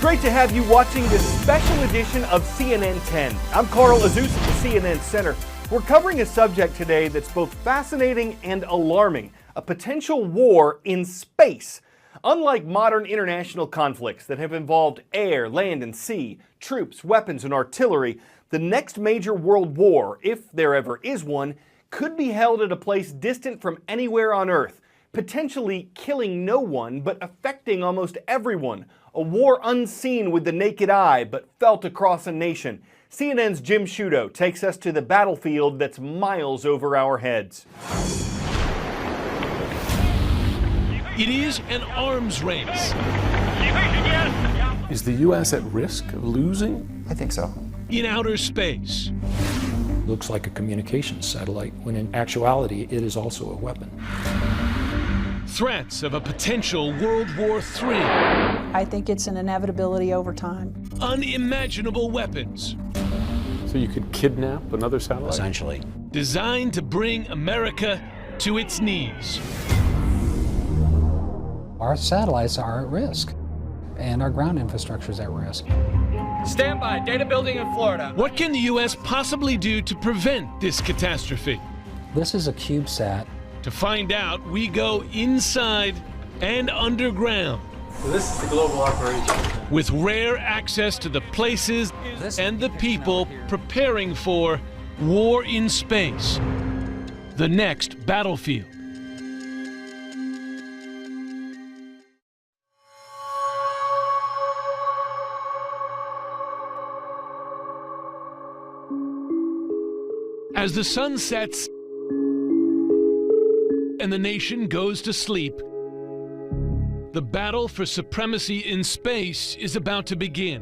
great to have you watching this special edition of CNN 10. I'm Cral Azuz at the CNN Center. We're covering a subject today that's both fascinating and alarming, a potential war in space. Unlike modern international conflicts that have involved air, land, and sea, troops, weapons, and artillery, the next major world war, if there ever is one, could be held at a place distant from anywhere on Earth, potentially killing no one but affecting almost everyone. A war unseen with the naked eye but felt across a nation. CNN's Jim Sciutto takes us to the battlefield that's miles over our heads. It is an arms race. Is the U.S. at risk of losing? I think so. In outer space. Looks like a communications satellite, when in actuality it is also a weapon. Threats of a potential World War III. I think it's an inevitability over time. Unimaginable weapons. So you could kidnap another satellite? Essentially. Designed to bring America to its knees. Our satellites are at risk, and our ground infrastructure is at risk. Stand by. Data building in Florida. What can the U.S. possibly do to prevent this catastrophe? This is a CubeSat. To find out, we go inside and underground. So this is the global operation. With rare access to the places and the people preparing for war in space. The next battlefield. As the sun sets and the nation goes to sleep, the battle for supremacy in space is about to begin.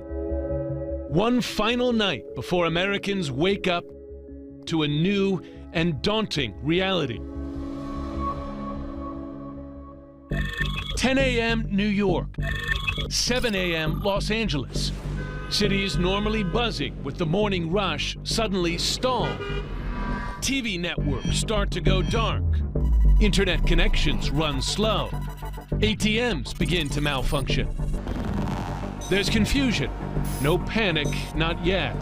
One final night before Americans wake up to a new and daunting reality. 10 a.m. New York, 7 a.m. Los Angeles. Cities normally buzzing with the morning rush suddenly stall. TV networks start to go dark. Internet connections run slow. ATMs begin to malfunction. There's confusion, no panic, not yet,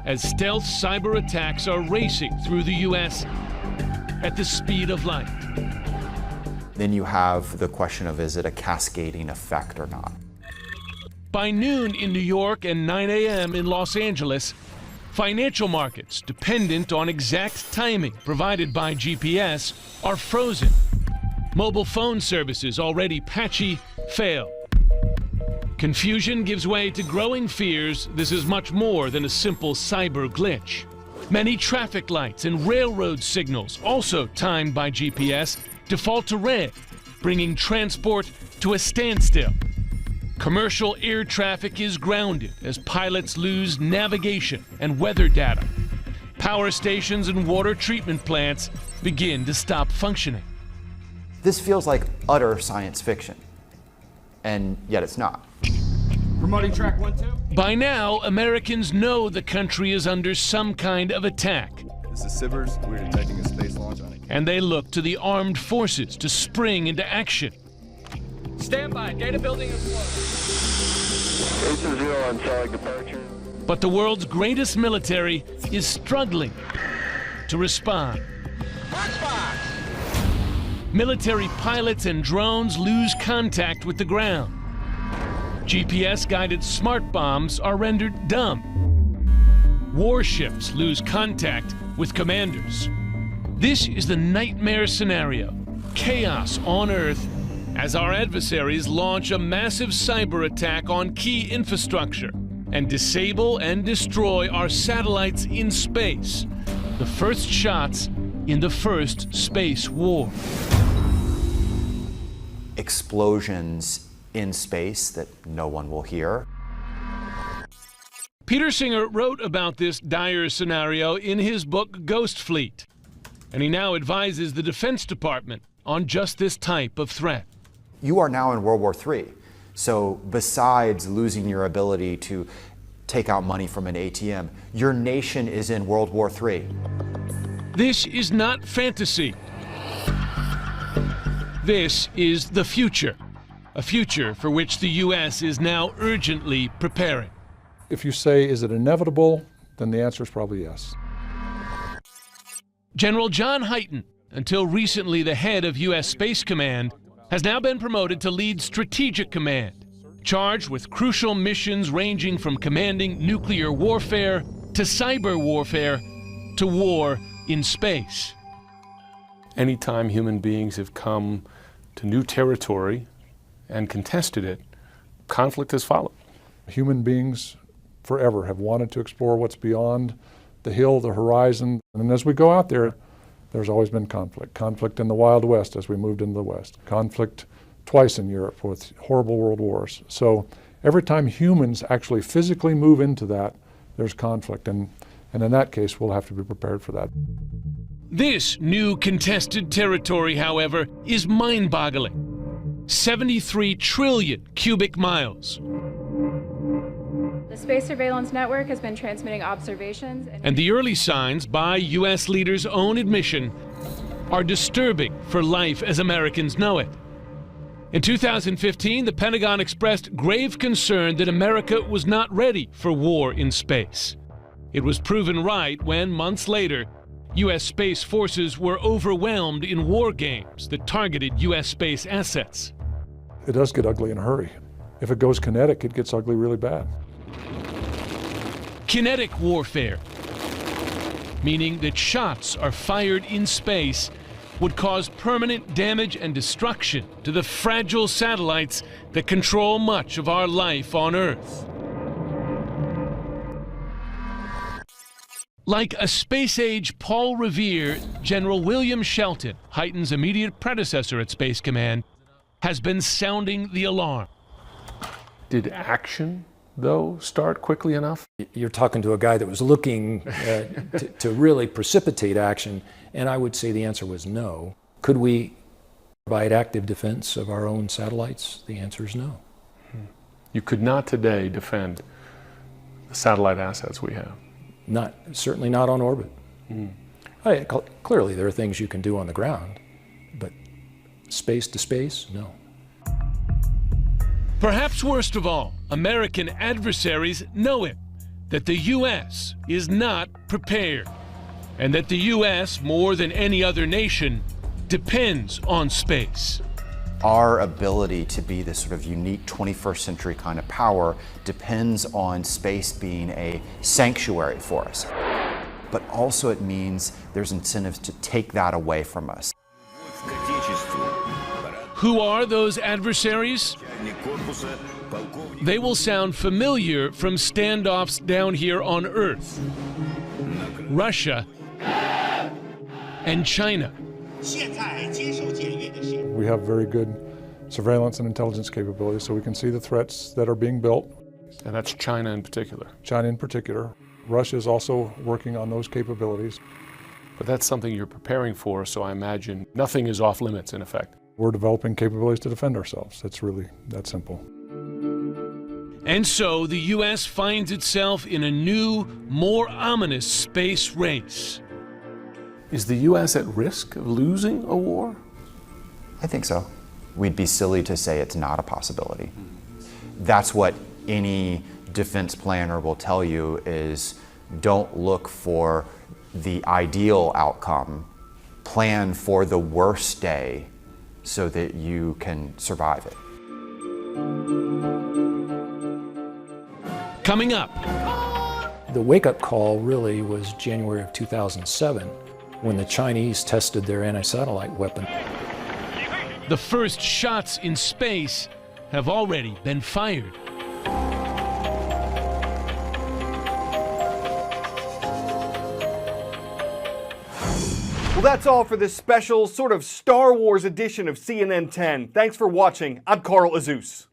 as stealth cyber attacks are racing through the U.S. at the speed of light. Then you have the question of, is it a cascading effect or not? By noon in New York and 9 a.m. in Los Angeles, financial markets, dependent on exact timing provided by GPS, are frozen. Mobile phone services, already patchy, fail. Confusion gives way to growing fears this is much more than a simple cyber glitch. Many traffic lights and railroad signals, also timed by GPS, default to red, bringing transport to a standstill. Commercial air traffic is grounded as pilots lose navigation and weather data. Power stations and water treatment plants begin to stop functioning. This feels like utter science fiction, and yet it's not. Promoting track 1-2. By now, Americans know the country is under some kind of attack. This is Sivers. We're detecting a space launch on it. And they look to the armed forces to spring into action. Stand by. Data building in Florida. 8-0 on solid departure. But the world's greatest military is struggling to respond. Foxbox. Military pilots and drones lose contact with the ground. GPS-guided smart bombs are rendered dumb. Warships lose contact with commanders. This is the nightmare scenario, chaos on Earth, as our adversaries launch a massive cyber attack on key infrastructure and disable and destroy our satellites in space. The first shots in the first space war. Explosions in space that no one will hear. Peter Singer wrote about this dire scenario in his book Ghost Fleet, and he now advises the Defense Department on just this type of threat. You are now in World War III, so besides losing your ability to take out money from an ATM, your nation is in World War III. This is not fantasy. This is the future. a future for which the U.S. is now urgently preparing. If you say, is it inevitable, then the answer is probably yes. General John Hyten, until recently the head of U.S. Space Command, has now been promoted to lead Strategic Command, charged with crucial missions ranging from commanding nuclear warfare to cyber warfare to war in space. Anytime human beings have come to new territory and contested it, conflict has followed. Human beings forever have wanted to explore what's beyond the hill, the horizon. And as we go out there, there's always been conflict. Conflict in the Wild West as we moved into the West. Conflict twice in Europe with horrible world wars. So every time humans actually physically move into that, there's conflict. And in that case, we'll have to be prepared for that. This new contested territory, however, is mind-boggling. 73 trillion cubic miles. The Space Surveillance Network has been transmitting observations. And the early signs, by U.S. leaders' own admission, are disturbing for life as Americans know it. In 2015, the Pentagon expressed grave concern that America was not ready for war in space. It was proven right when, months later, U.S. space forces were overwhelmed in war games that targeted U.S. space assets. It does get ugly in a hurry. If it goes kinetic, it gets ugly really bad. Kinetic warfare, meaning that shots are fired in space, would cause permanent damage and destruction to the fragile satellites that control much of our life on Earth. Like a space-age Paul Revere, General William Shelton, Hyten's immediate predecessor at Space Command, has been sounding the alarm. Did action, though, start quickly enough? You're talking to a guy that was looking to really precipitate action, and I would say the answer was no. Could we provide active defense of our own satellites? The answer is no. You could not today defend the satellite assets we have. Certainly not on orbit. Clearly there are things you can do on the ground, but space to space, no. Perhaps worst of all, American adversaries know it, that the U.S. is not prepared, and that the U.S., more than any other nation, depends on space. Our ability to be this sort of unique 21st century kind of power depends on space being a sanctuary for us. But also it means there's incentives to take that away from us. Who are those adversaries? They will sound familiar from standoffs down here on Earth. Russia and China. We have very good surveillance and intelligence capabilities, so we can see the threats that are being built. And that's China in particular. China in particular. Russia is also working on those capabilities. But that's something you're preparing for, so I imagine nothing is off limits in effect. We're developing capabilities to defend ourselves. It's really that simple. And so the U.S. finds itself in a new, more ominous space race. Is the U.S. at risk of losing a war? I think so. We'd be silly to say it's not a possibility. That's what any defense planner will tell you is don't look for the ideal outcome. Plan for the worst day so that you can survive it. Coming up. The wake-up call really was January of 2007 when the Chinese tested their anti-satellite weapon. The first shots in space have already been fired. Well, that's all for this special sort of Star Wars edition of CNN 10. Thanks for watching. I'm Cral Azuz.